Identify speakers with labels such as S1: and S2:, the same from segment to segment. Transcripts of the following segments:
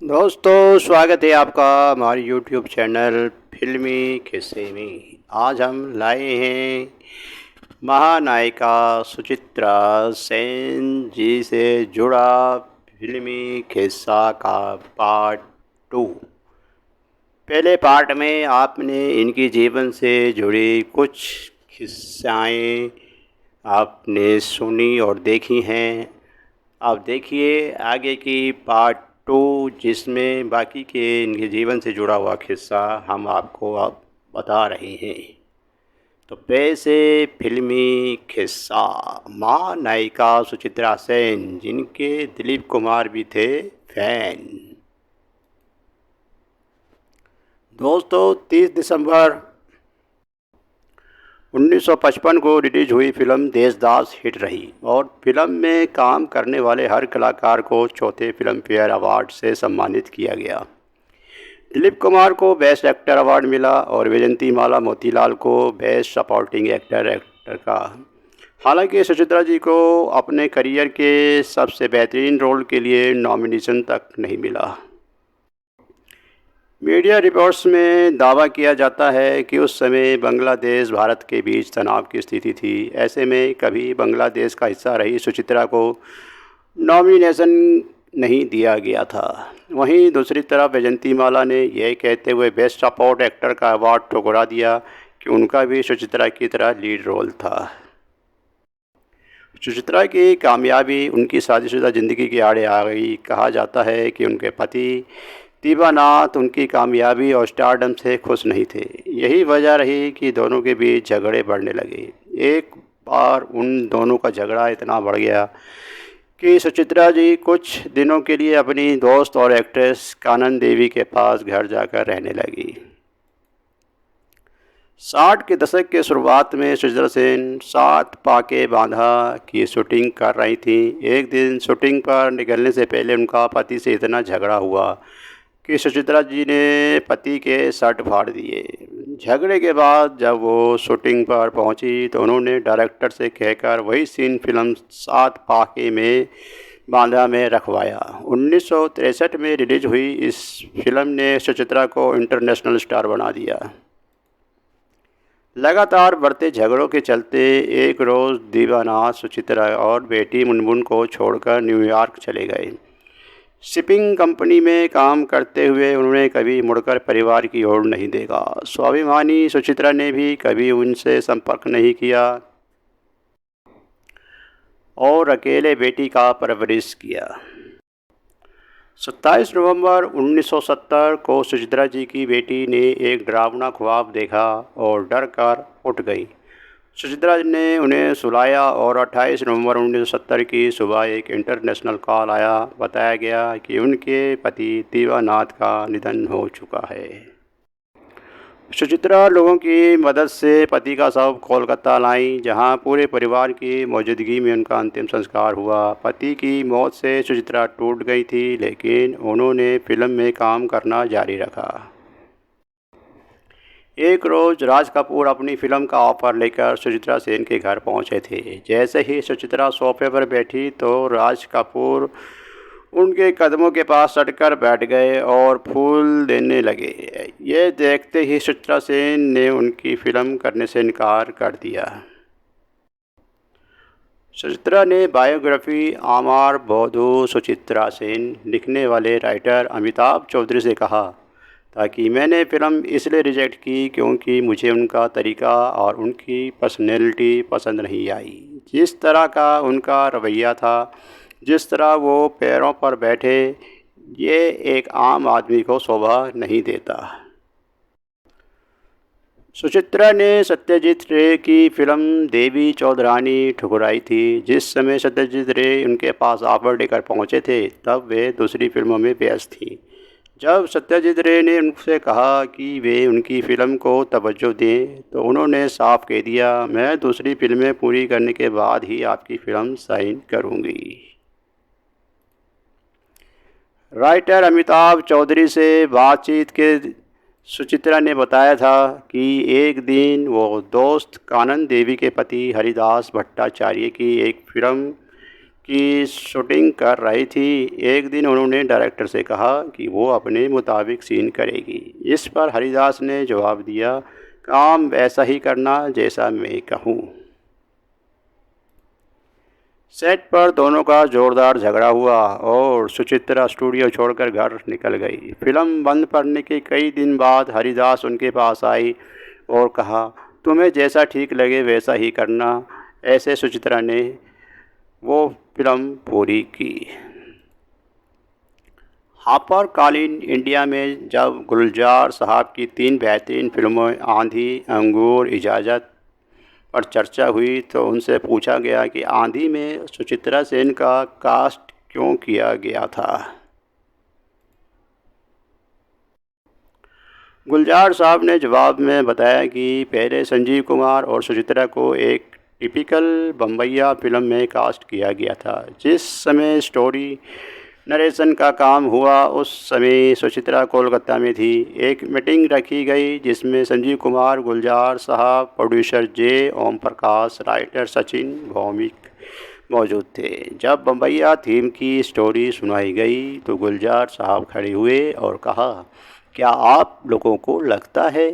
S1: दोस्तों, स्वागत है आपका हमारे यूट्यूब चैनल फिल्मी किस्से में। आज हम लाए हैं महानायिका सुचित्रा सेन जी से जुड़ा फिल्मी किस्सा का पार्ट 2। पहले पार्ट में आपने इनकी जीवन से जुड़ी कुछ किस्साएँ आपने सुनी और देखी हैं। अब देखिए आगे की पार्ट 2, जिसमें बाकी के इनके जीवन से जुड़ा हुआ किस्सा हम आपको अब बता रहे हैं। तो पैसे फिल्मी किस्सा। माँ नायिका सुचित्रा सेन, जिनके दिलीप कुमार भी थे फैन। दोस्तों, 30 दिसंबर 1955 को रिलीज हुई फिल्म देशदास हिट रही और फिल्म में काम करने वाले हर कलाकार को चौथे फिल्म फेयर अवार्ड से सम्मानित किया गया। दिलीप कुमार को बेस्ट एक्टर अवार्ड मिला और वैजयंती माला मोतीलाल को बेस्ट सपोर्टिंग एक्टर का। हालांकि सुचित्रा जी को अपने करियर के सबसे बेहतरीन रोल के लिए नॉमिनेशन तक नहीं मिला। मीडिया रिपोर्ट्स में दावा किया जाता है कि उस समय बांग्लादेश भारत के बीच तनाव की स्थिति थी। ऐसे में कभी बांग्लादेश का हिस्सा रही सुचित्रा को नॉमिनेशन नहीं दिया गया था। वहीं दूसरी तरफ वैजयंती माला ने यह कहते हुए बेस्ट सपोर्ट एक्टर का अवार्ड ठुकरा दिया कि उनका भी सुचित्रा की तरह लीड रोल था। सुचित्रा की कामयाबी उनकी शादीशुदा ज़िंदगी के आड़े आ गई। कहा जाता है कि उनके पति दीवानाथ उनकी कामयाबी और स्टारडम से खुश नहीं थे। यही वजह रही कि दोनों के बीच झगड़े बढ़ने लगे। एक बार उन दोनों का झगड़ा इतना बढ़ गया कि सुचित्रा जी कुछ दिनों के लिए अपनी दोस्त और एक्ट्रेस कानन देवी के पास घर जाकर रहने लगी। 60 के दशक के शुरुआत में सुचित्रा सेन सात पाके बांधा की शूटिंग कर रही थी। एक दिन शूटिंग पर निकलने से पहले उनका पति से इतना झगड़ा हुआ कि सुचित्रा जी ने पति के शर्ट फाड़ दिए। झगड़े के बाद जब वो शूटिंग पर पहुंची तो उन्होंने डायरेक्टर से कहकर वही सीन फिल्म सात पाके में बांधा में रखवाया। 1963 में रिलीज हुई इस फिल्म ने सुचित्रा को इंटरनेशनल स्टार बना दिया। लगातार बढ़ते झगड़ों के चलते एक रोज़ दीवानाथ सुचित्रा और बेटी मुनमुन को छोड़कर न्यूयॉर्क चले गए। शिपिंग कंपनी में काम करते हुए उन्होंने कभी मुड़कर परिवार की ओर नहीं देखा। स्वाभिमानी सुचित्रा ने भी कभी उनसे संपर्क नहीं किया और अकेले बेटी का परवरिश किया। 27 नवंबर 1970 को सुचित्रा जी की बेटी ने एक डरावना ख्वाब देखा और डर कर उठ गई। सुचित्रा ने उन्हें सुलाया और 28 नवंबर 1970 की सुबह एक इंटरनेशनल कॉल आया। बताया गया कि उनके पति दीवानाथ का निधन हो चुका है। सुचित्रा लोगों की मदद से पति का शव कोलकाता लाई, जहां पूरे परिवार की मौजूदगी में उनका अंतिम संस्कार हुआ। पति की मौत से सुचित्रा टूट गई थी, लेकिन उन्होंने फिल्म में काम करना जारी रखा। एक रोज़ राज कपूर अपनी फिल्म का ऑफर लेकर सुचित्रा सेन के घर पहुंचे थे। जैसे ही सुचित्रा सोफे पर बैठी तो राज कपूर उनके कदमों के पास सटकर बैठ गए और फूल देने लगे। ये देखते ही सुचित्रा सेन ने उनकी फिल्म करने से इनकार कर दिया। सुचित्रा ने बायोग्राफी आमार बौधू सुचित्रा सेन लिखने वाले राइटर अमिताभ चौधरी से कहा था कि मैंने फिल्म इसलिए रिजेक्ट की क्योंकि मुझे उनका तरीका और उनकी पर्सनैलिटी पसंद नहीं आई। जिस तरह का उनका रवैया था, जिस तरह वो पैरों पर बैठे, ये एक आम आदमी को शोभा नहीं देता। सुचित्रा ने सत्यजीत रे की फिल्म देवी चौधरानी ठुकराई थी। जिस समय सत्यजीत रे उनके पास ऑफर लेकर पहुंचे थे, तब वे दूसरी फिल्मों में व्यस्त थीं। जब सत्यजीत रे ने उनसे कहा कि वे उनकी फ़िल्म को तवज्जो दें, तो उन्होंने साफ कह दिया, मैं दूसरी फिल्में पूरी करने के बाद ही आपकी फ़िल्म साइन करूंगी। राइटर अमिताभ चौधरी से बातचीत के सुचित्रा ने बताया था कि एक दिन वो दोस्त कानन देवी के पति हरिदास भट्टाचार्य की एक फिल्म की शूटिंग कर रही थी। एक दिन उन्होंने डायरेक्टर से कहा कि वो अपने मुताबिक सीन करेगी। इस पर हरिदास ने जवाब दिया, काम वैसा ही करना जैसा मैं कहूँ। सेट पर दोनों का जोरदार झगड़ा हुआ और सुचित्रा स्टूडियो छोड़कर घर निकल गई। फिल्म बंद पड़ने के कई दिन बाद हरिदास उनके पास आई और कहा, तुम्हें जैसा ठीक लगे वैसा ही करना। ऐसे सुचित्रा ने वो फिल्म पूरी की। आपातकालीन इंडिया में जब गुलजार साहब की 3 बेहतरीन फिल्मों आंधी, अंगूर, इजाज़त पर चर्चा हुई तो उनसे पूछा गया कि आंधी में सुचित्रा सेन का कास्ट क्यों किया गया था। गुलजार साहब ने जवाब में बताया कि पहले संजीव कुमार और सुचित्रा को एक टिपिकल बम्बैया फिल्म में कास्ट किया गया था। जिस समय स्टोरी नरेशन का काम हुआ उस समय सुचित्रा कोलकाता में थी। एक मीटिंग रखी गई जिसमें संजीव कुमार, गुलजार साहब, प्रोड्यूसर जे ओम प्रकाश, राइटर सचिन भौमिक मौजूद थे। जब बम्बैया थीम की स्टोरी सुनाई गई तो गुलजार साहब खड़े हुए और कहा, क्या आप लोगों को लगता है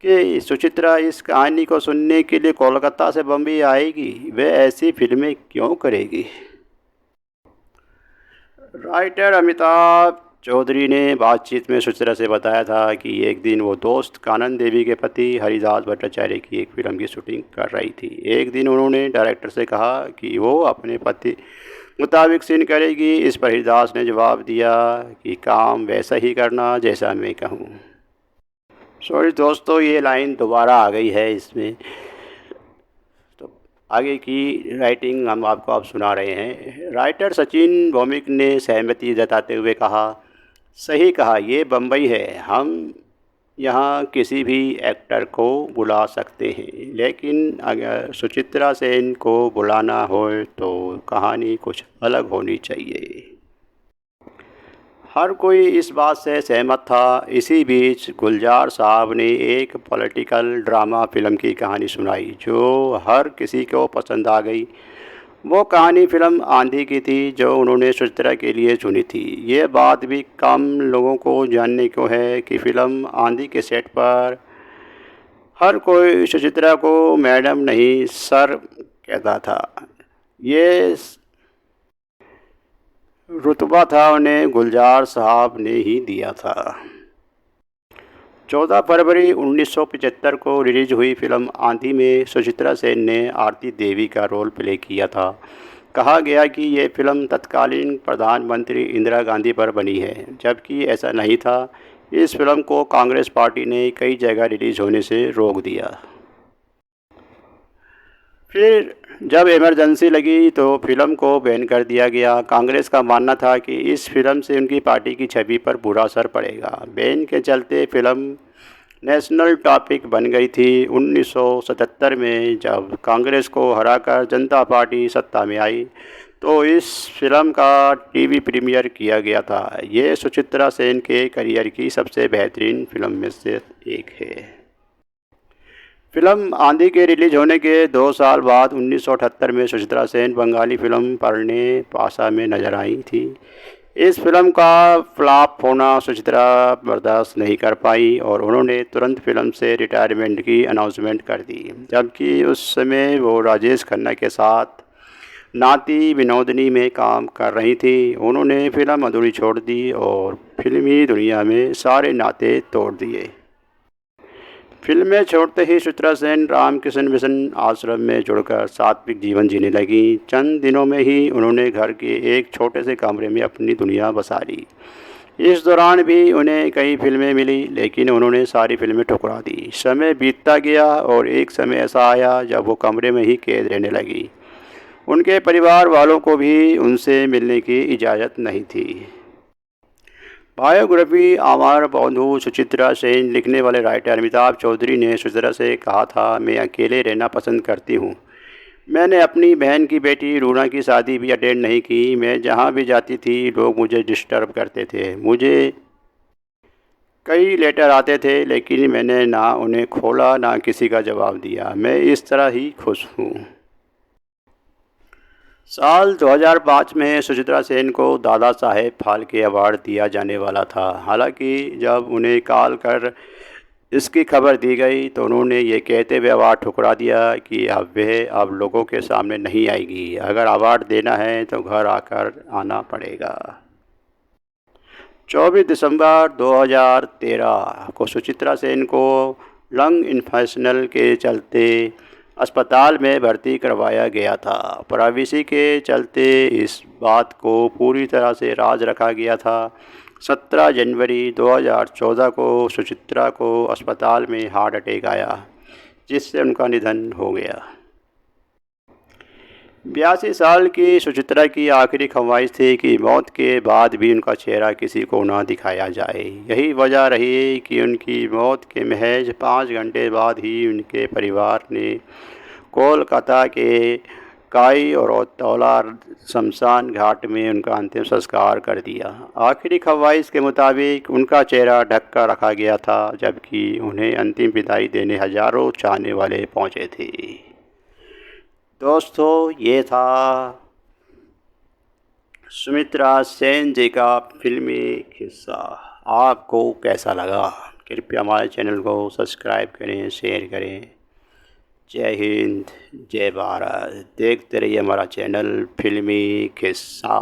S1: कि सुचित्रा इस कहानी को सुनने के लिए कोलकाता से बम्बई आएगी? वह ऐसी फिल्में क्यों करेगी? राइटर अमिताभ चौधरी ने बातचीत में सुचित्रा से बताया था कि एक दिन वो दोस्त कानन देवी के पति हरिदास भट्टाचार्य की एक फिल्म की शूटिंग कर रही थी। एक दिन उन्होंने डायरेक्टर से कहा कि वो अपने पति मुताबिक सीन करेगी। इस पर हरिदास ने जवाब दिया कि काम वैसा ही करना जैसा मैं कहूँ। सॉरी दोस्तों, ये लाइन दोबारा आ गई है इसमें, तो आगे की राइटिंग हम आपको अब सुना रहे हैं। राइटर सचिन भौमिक ने सहमति जताते हुए कहा, सही कहा, ये बम्बई है। हम यहाँ किसी भी एक्टर को बुला सकते हैं, लेकिन अगर सुचित्रा सेन को बुलाना हो तो कहानी कुछ अलग होनी चाहिए। हर कोई इस बात से सहमत था। इसी बीच गुलजार साहब ने एक पॉलिटिकल ड्रामा फिल्म की कहानी सुनाई जो हर किसी को पसंद आ गई। वो कहानी फिल्म आंधी की थी जो उन्होंने सुचित्रा के लिए चुनी थी। ये बात भी कम लोगों को जानने को है कि फिल्म आंधी के सेट पर हर कोई सुचित्रा को मैडम नहीं सर कहता था। ये रुतबा था उन्हें गुलजार साहब ने ही दिया था। 14 फरवरी 1975 को रिलीज हुई फिल्म आंधी में सुचित्रा सेन ने आरती देवी का रोल प्ले किया था। कहा गया कि ये फिल्म तत्कालीन प्रधानमंत्री इंदिरा गांधी पर बनी है, जबकि ऐसा नहीं था। इस फिल्म को कांग्रेस पार्टी ने कई जगह रिलीज होने से रोक दिया। फिर जब इमरजेंसी लगी तो फिल्म को बैन कर दिया गया। कांग्रेस का मानना था कि इस फिल्म से उनकी पार्टी की छवि पर बुरा असर पड़ेगा। बैन के चलते फिल्म नेशनल टॉपिक बन गई थी। 1977 में जब कांग्रेस को हराकर जनता पार्टी सत्ता में आई तो इस फिल्म का टीवी प्रीमियर किया गया था। ये सुचित्रा सेन के करियर की सबसे बेहतरीन फिल्म में से एक है। फिल्म आंधी के रिलीज होने के 2 साल बाद 1978 में सुचित्रा सेन बंगाली फिल्म पढ़ने पासा में नजर आई थी। इस फिल्म का फ्लॉप होना सुचित्रा बर्दाश्त नहीं कर पाई और उन्होंने तुरंत फिल्म से रिटायरमेंट की अनाउंसमेंट कर दी। जबकि उस समय वो राजेश खन्ना के साथ नाती विनोदनी में काम कर रही थी। उन्होंने फिल्म अधूरी छोड़ दी और फिल्मी दुनिया में सारे नाते तोड़ दिए। फिल्में छोड़ते ही सुचित्रा सेन रामकृष्ण मिशन आश्रम में जुड़कर सात्विक जीवन जीने लगी। चंद दिनों में ही उन्होंने घर के एक छोटे से कमरे में अपनी दुनिया बसा ली। इस दौरान भी उन्हें कई फिल्में मिली, लेकिन उन्होंने सारी फिल्में ठुकरा दी। समय बीतता गया और एक समय ऐसा आया जब वो कमरे में ही कैद रहने लगी। उनके परिवार वालों को भी उनसे मिलने की इजाज़त नहीं थी। बायोग्राफी अमर बंधु सुचित्रा सेन लिखने वाले राइटर अमिताभ चौधरी ने सुचित्रा से कहा था, मैं अकेले रहना पसंद करती हूँ। मैंने अपनी बहन की बेटी रूना की शादी भी अटेंड नहीं की। मैं जहाँ भी जाती थी लोग मुझे डिस्टर्ब करते थे। मुझे कई लेटर आते थे, लेकिन मैंने ना उन्हें खोला ना किसी का जवाब दिया। मैं इस तरह ही खुश हूँ। साल 2005 में सुचित्रा सेन को दादा साहेब फाल्के अवार्ड दिया जाने वाला था। हालांकि जब उन्हें कॉल कर इसकी खबर दी गई तो उन्होंने ये कहते हुए अवार्ड ठुकरा दिया कि अब लोगों के सामने नहीं आएगी। अगर अवार्ड देना है तो घर आकर आना पड़ेगा। 24 दिसंबर 2013 को सुचित्रा सेन को लंग इन्फेक्शन के चलते अस्पताल में भर्ती करवाया गया था। प्राइवेसी के चलते इस बात को पूरी तरह से राज रखा गया था। 17 जनवरी 2014 को सुचित्रा को अस्पताल में हार्ट अटैक आया, जिससे उनका निधन हो गया। 82 साल की सुचित्रा की आखिरी ख्वाहिश थी कि मौत के बाद भी उनका चेहरा किसी को ना दिखाया जाए। यही वजह रही कि उनकी मौत के महज 5 घंटे बाद ही उनके परिवार ने कोलकाता के काई और तौला शमशान घाट में उनका अंतिम संस्कार कर दिया। आखिरी ख्वाहिश के मुताबिक उनका चेहरा ढक कर रखा गया था, जबकि उन्हें अंतिम विदाई देने हज़ारों चाहने वाले पहुंचे थे। दोस्तों, ये था सुचित्रा सेन जी का फिल्मी किस्सा। आपको कैसा लगा? कृपया हमारे चैनल को सब्सक्राइब करें, शेयर करें। जय हिंद, जय भारत। देखते रहिए हमारा चैनल फिल्मी किस्सा।